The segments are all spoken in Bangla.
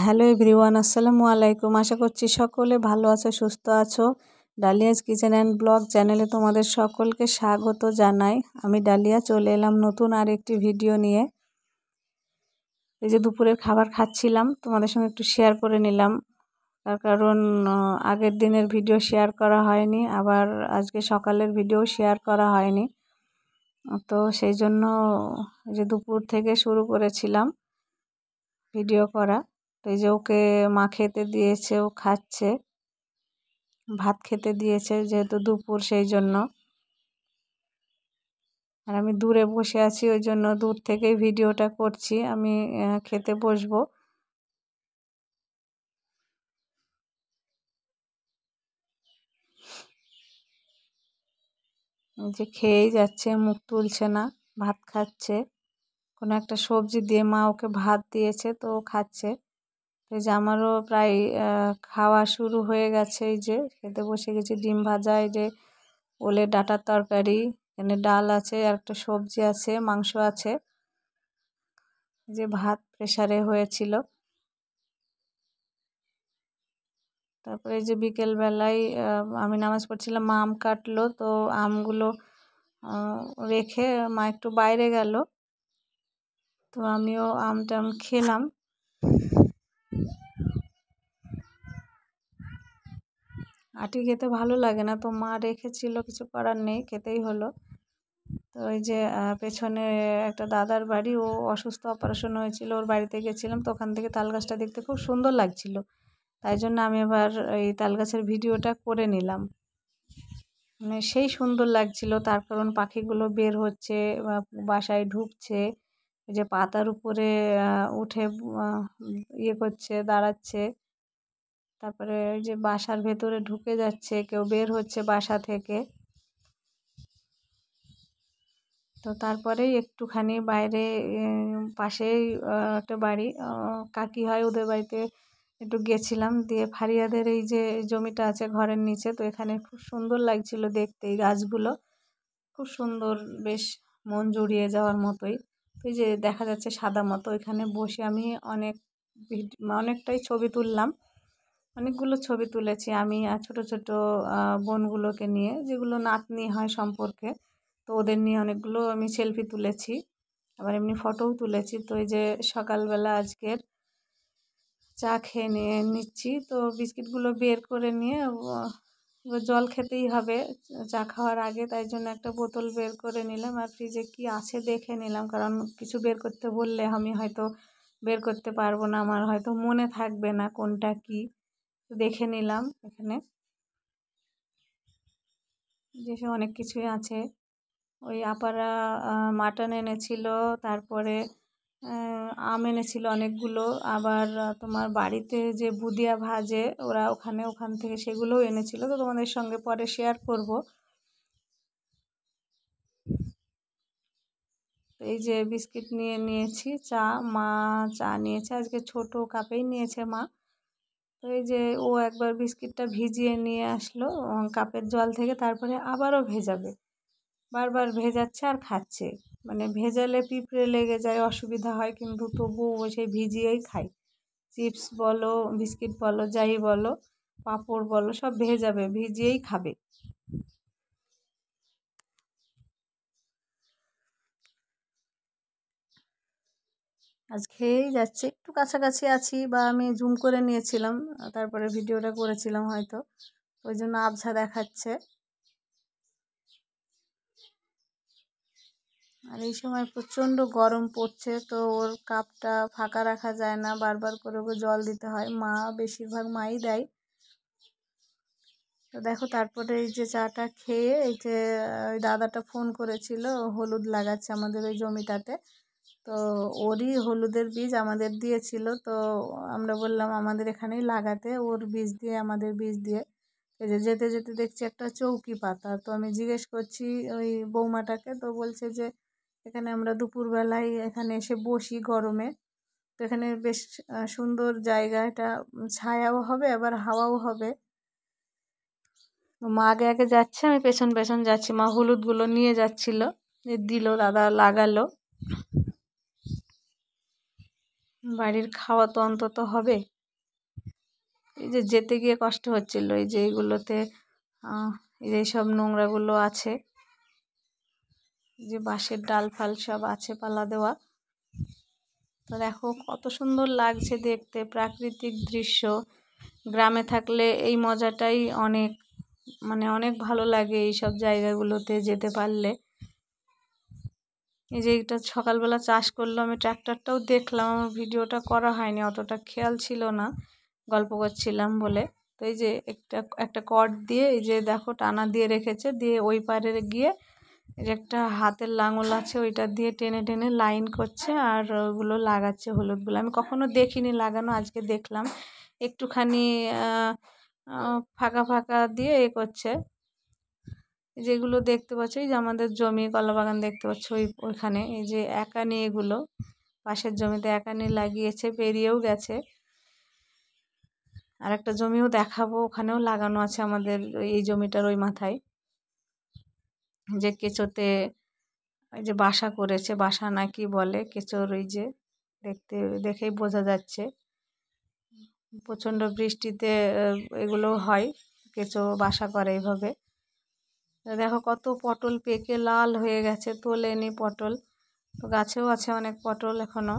হ্যালো এভরিওয়ান, আসসালামু আলাইকুম। আশা করছি সকলে ভালো আছো, সুস্থ আছো। ডালিয়াস কিচেন অ্যান্ড ব্লগ চ্যানেলে তোমাদের সকলকে স্বাগত জানাই। আমি ডালিয়া চলে এলাম নতুন আরেকটি ভিডিও নিয়ে। এই যে দুপুরের খাবার খাচ্ছিলাম, তোমাদের সঙ্গে একটু শেয়ার করে নিলাম। তার কারণ আগের দিনের ভিডিও শেয়ার করা হয়নি, আবার আজকে সকালের ভিডিও শেয়ার করা হয়নি। তো সেই জন্য যে দুপুর থেকে শুরু করেছিলাম ভিডিও করা। তো এই যে ওকে মা খেতে দিয়েছে, ও খাচ্ছে, ভাত খেতে দিয়েছে যেহেতু দুপুর, সেই জন্য। আর আমি দূরে বসে আছি, ওই জন্য দূর থেকেই ভিডিওটা করছি। আমি খেতে বসবো। যে খেয়েই যাচ্ছে, মুখ তুলছে না, ভাত খাচ্ছে। কোনো একটা সবজি দিয়ে মা ওকে ভাত দিয়েছে, তো ও খাচ্ছে। এই যে আমারও প্রায় খাওয়া শুরু হয়ে গেছে। এই যে খেতে বসে গেছি। ডিম ভাজা, এই যে ওলের ডাঁটার তরকারি, এখানে ডাল আছে, আর একটা সবজি আছে, মাংস আছে। যে ভাত প্রেসারে হয়েছিল। তারপরে এই যে বিকেলবেলায় আমি নামাজ পড়ছিলাম, মা আম কাটলো, তো আমগুলো রেখে মা একটু বাইরে গেল, তো আমিও টাম খেলাম। আটি খেতে ভালো লাগে না, তো মা রেখেছিল, কিছু করার নেই, খেতেই হলো। তো ওই যে পেছনে একটা দাদার বাড়ি, ও অসুস্থ, অপারেশন হয়েছিল, ওর বাড়িতে গেছিলাম। তো ওখান থেকে তাল গাছটা দেখতে খুব সুন্দর লাগছিল, তাই জন্য আমি আবার এই তাল গাছের ভিডিওটা করে নিলাম। মানে সেই সুন্দর লাগছিল, তার কারণ পাখিগুলো বের হচ্ছে, বাসায় ঢুকছে, এই যে পাতার উপরে উঠে ইয়ে করছে, দাঁড়াচ্ছে। তারপরে ওই যে বাসার ভেতরে ঢুকে যাচ্ছে, কেউ বের হচ্ছে বাসা থেকে। তো তারপরেই একটুখানি বাইরে পাশেই একটা বাড়ি, কাকি হয়, ওদের বাড়িতে একটু গেছিলাম। দিয়ে ফারিয়াদের এই যে জমিটা আছে ঘরের নিচে, তো এখানে খুব সুন্দর লাগছিল দেখতে, এই গাছগুলো খুব সুন্দর, বেশ মন জুড়িয়ে যাওয়ার মতোই। তো এই যে দেখা যাচ্ছে সাদা মতো, এখানে বসে আমি অনেকটাই ছবি তুললাম। অনেকগুলো ছবি তুলেছি আমি আর ছোটো ছোটো বোনগুলোকে নিয়ে, যেগুলো নাতনি হয় সম্পর্কে। তো ওদের নিয়ে অনেকগুলো আমি সেলফি তুলেছি, আবার এমনি ফটোও তুলেছি। তো এই যে সকালবেলা আজকের চা খেয়ে নিচ্ছি। তো বিস্কিটগুলো বের করে নিয়ে জল খেতেই হবে চা খাওয়ার আগে, তাই জন্য একটা বোতল বের করে নিলাম। আর ফ্রিজে কি আছে দেখে নিলাম, কারণ কিছু বের করতে বললে আমি হয়তো বের করতে পারবো না, আমার হয়তো মনে থাকবে না কোনটা কি। দেখে নিলাম এখানে যেসব অনেক কিছুই আছে। ওই আপারা মাটন এনেছিল, তারপরে আম এনেছিল অনেকগুলো। আবার তোমার বাড়িতে যে বুদিয়া ভাজে ওরা, ওখান থেকে সেগুলোও এনেছিল। তো তোমাদের সঙ্গে পরে শেয়ার করব। এই যে বিস্কিট নিয়েছি, চা, মা চা নিয়েছে, আজকে ছোট কাপেই নিয়েছে মা। তো এই যে ও একবার বিস্কিটটা ভিজিয়ে নিয়ে আসলো কাপের জল থেকে, তারপরে আবারও ভেজাবে, বারবার ভেজাচ্ছে আর খাচ্ছে। মানে ভেজালে পিঁপড়ে লেগে যায়, অসুবিধা হয়, কিন্তু তবুও সেই ভিজিয়েই খায়। চিপস বলো, বিস্কিট বলো, যাই বলো, পাঁপড় বলো, সব ভেজাবে, ভিজিয়েই খাবে। আজ খেয়েই যাচ্ছে। একটু কাছাকাছি আছি, বা আমি জুম করে নিয়েছিলাম, তারপরে ভিডিওটা করেছিলাম হয়তো, ওই জন্য আবছা দেখাচ্ছে। আর এই সময় প্রচণ্ড গরম পড়ছে, তো ওর কাপটা ফাঁকা রাখা যায় না, বারবার করে ওকে জল দিতে হয়। মা বেশিরভাগ মাই দেয়। তো দেখো, তারপরে এই যে চাটা খেয়ে, এই যে ওই দাদাটা ফোন করেছিল, হলুদ লাগাচ্ছে আমাদের ওই জমিটাতে। তো ওরই হলুদের বীজ আমাদের দিয়েছিল। তো আমরা বললাম আমাদের এখানেই লাগাতে, ওর বীজ দিয়ে, আমাদের বীজ দিয়ে। এই যে যেতে যেতে দেখছি একটা চৌকি পাতা। তো আমি জিজ্ঞেস করছি ওই বৌমাটাকে, তো বলছে যে এখানে আমরা দুপুরবেলায় এখানে এসে বসি গরমে। তো এখানে বেশ সুন্দর জায়গা, এটা ছায়াও হবে আবার হাওয়াও হবে। মা আগে আগে যাচ্ছে, আমি পেছন পেছন যাচ্ছি। মা হলুদগুলো নিয়ে যাচ্ছিল, দিল, দাদা লাগালো। বাড়ির খাওয়া তো অন্তত হবে। এই যে যেতে গিয়ে কষ্ট হচ্ছিল, এই যে এইগুলোতে এই যে সব নোংরাগুলো আছে, যে বাঁশের ডাল ফাল সব আছে পালা দেওয়া। তো দেখো কত সুন্দর লাগছে দেখতে, প্রাকৃতিক দৃশ্য। গ্রামে থাকলে এই মজাটাই অনেক, মানে অনেক ভালো লাগে এই সব জায়গাগুলোতে যেতে পারলে। এই যে এটা সকালবেলা চাষ করলো, আমি ট্র্যাক্টরটাও দেখলাম, আমার ভিডিওটা করা হয়নি, অতটা খেয়াল ছিল না, গল্প করছিলাম বলে। তো এই যে একটা কর্ড দিয়ে এই যে দেখো টানা দিয়ে রেখেছে, দিয়ে ওই পারে গিয়ে এই যে একটা হাতের লাঙল আছে, ওইটা দিয়ে টেনে টেনে লাইন করছে আর ওগুলো লাগাচ্ছে হলুদগুলো। আমি কখনো দেখিনি লাগানো, আজকে দেখলাম। একটুখানি ফাঁকা ফাঁকা দিয়ে করছে। যেগুলো দেখতে পাচ্ছ এই যে আমাদের জমি, কলা বাগান দেখতে পাচ্ছ ওইখানে, এই যে একানি, এগুলো পাশের জমিতে একানি লাগিয়েছে, পেরিয়েও গেছে। আর একটা জমিও দেখাবো, ওখানেও লাগানো আছে আমাদের এই জমিটার ওই মাথায়, যে কেঁচোতে এই যে বাসা করেছে, বাসা না কি বলে, কেঁচোর ওই যে দেখেই বোঝা যাচ্ছে। প্রচণ্ড বৃষ্টিতে এগুলো হয়, কেঁচো বাসা করে এইভাবে। দেখো কত পটল পেকে লাল হয়ে গেছে, তোলেনি পটল, তো গাছেও আছে অনেক পটল এখনো।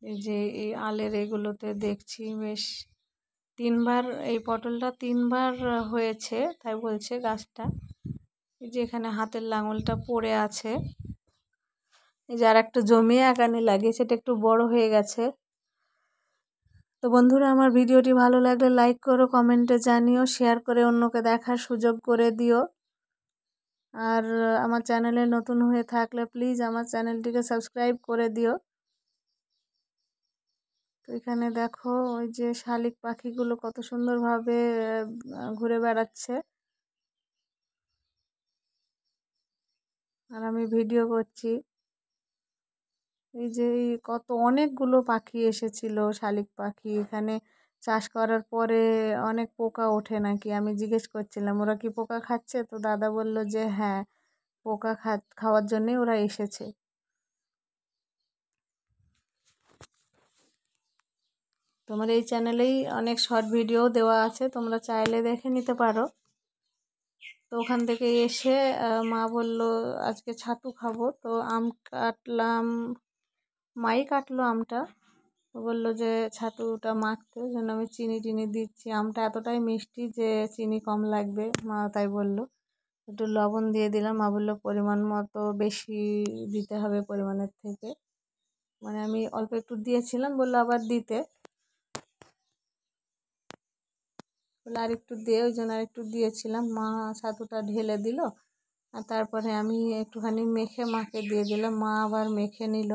এই যে এই আলের এগুলোতে দেখছি বেশ 3বার, এই পটলটা 3বার হয়েছে তাই বলছে গাছটা। এই যে এখানে হাতের লাঙলটা পড়ে আছে। এই যে আর একটা জমি একানে লাগিয়েছে, এটা একটু বড় হয়ে গেছে। তো বন্ধুরা, আমার ভিডিওটি ভালো লাগলে লাইক করো, কমেন্টে জানিও, শেয়ার করে অন্যকে দেখার সুযোগ করে দিও। আর আমার চ্যানেলে নতুন হয়ে থাকলে প্লিজ আমার চ্যানেলটিকে সাবস্ক্রাইব করে দিও। তো এখানে দেখো ওই যে শালিক পাখিগুলো কত সুন্দরভাবে ঘুরে বেড়াচ্ছে, আর আমি ভিডিও করছি। এই যে কত অনেকগুলো পাখি এসেছিল, শালিক পাখি। এখানে চাষ করার পরে অনেক পোকা ওঠে নাকি, আমি জিজ্ঞেস করছিলাম ওরা কি পোকা খাচ্ছে, তো দাদা বলল যে হ্যাঁ, পোকা খাওয়ার জন্যই ওরা এসেছে। তোমার এই চ্যানেলেই অনেক শর্ট ভিডিও দেওয়া আছে, তোমরা চাইলে দেখে নিতে পারো। তো ওখান থেকে এসে মা বলল আজকে ছাতু খাবো, তো আম কাটলাম, মাই কাটলো আমটা। তো বললো যে ছাতুটা মাখতে, ওই জন্য আমি চিনি টিনি দিচ্ছি। আমটা এতটাই মিষ্টি যে চিনি কম লাগবে, মা তাই বললো। একটু লবণ দিয়ে দিলাম, মা বললো পরিমাণ মতো, বেশি দিতে হবে পরিমাণের থেকে, মানে আমি অল্প একটু দিয়েছিলাম, বললো আবার দিতে, বলে আর একটু দিয়ে, ওই জন্য আর একটু দিয়েছিলাম। মা ছাতুটা ঢেলে দিল, আর তারপরে আমি একটুখানি মেখে মাকে দিয়ে দিলাম, মা আবার মেখে নিল।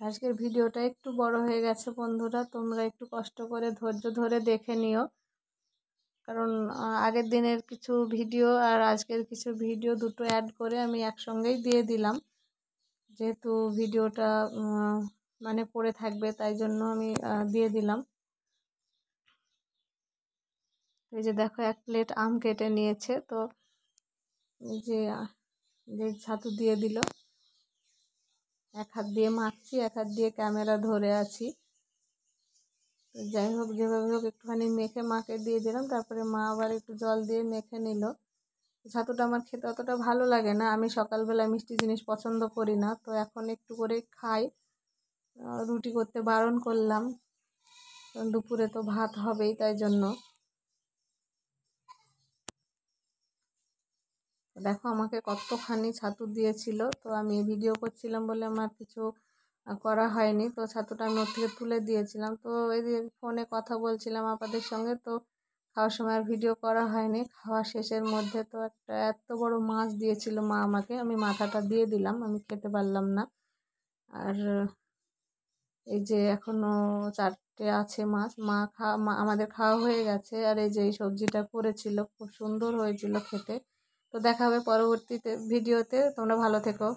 আজকের ভিডিওটা একটু বড় হয়ে গেছে বন্ধুরা, তোমরা একটু কষ্ট করে ধৈর্য ধরে দেখে নিও, কারণ আগের দিনের কিছু ভিডিও আর আজকের কিছু ভিডিও দুটো অ্যাড করে আমি একসঙ্গেই দিয়ে দিলাম, যেহেতু ভিডিওটা মানে পড়ে থাকবে, তাই জন্য আমি দিয়ে দিলাম। এই যে দেখো 1 প্লেট আম কেটে নিয়েছে, তো এই যে ছাতু দিয়ে দিল, এক হাত দিয়ে মাখছি, এক হাত দিয়ে ক্যামেরা ধরে আছি। তো যাই হোক, যেভাবে হোক একটুখানি মেখে মাকে দিয়ে দিলাম, তারপরে মা আবার একটু জল দিয়ে মেখে নিল। ছাতুটা আমার খেতে অতটা ভালো লাগে না, আমি সকালবেলা মিষ্টি জিনিস পছন্দ করি না, তো এখন একটু করে খাই। রুটি করতে বারণ করলাম, দুপুরে তো ভাত হবেই, তাই জন্য। দেখো আমাকে কতখানি ছাতু দিয়েছিল, তো আমি ভিডিও করছিলাম বলে আমার কিছু করা হয়নি, তো ছাতুটা আমি ওর থেকে তুলে দিয়েছিলাম। তো এই যে ফোনে কথা বলছিলাম আপনাদের সঙ্গে, তো খাওয়ার সময় আর ভিডিও করা হয়নি। খাওয়া শেষের মধ্যে তো একটা এত বড় মাছ দিয়েছিল মা আমাকে, আমি মাথাটা দিয়ে দিলাম, আমি খেতে পারলাম না। আর এই যে এখনও আছে মাছ মা আমাদের খাওয়া হয়ে গেছে। আর এই যে এই সবজিটা করেছিল, খুব সুন্দর হয়েছিল খেতে। তো দেখা হবে পরবর্তীতে ভিডিওতে। তোমরা ভালো থেকো।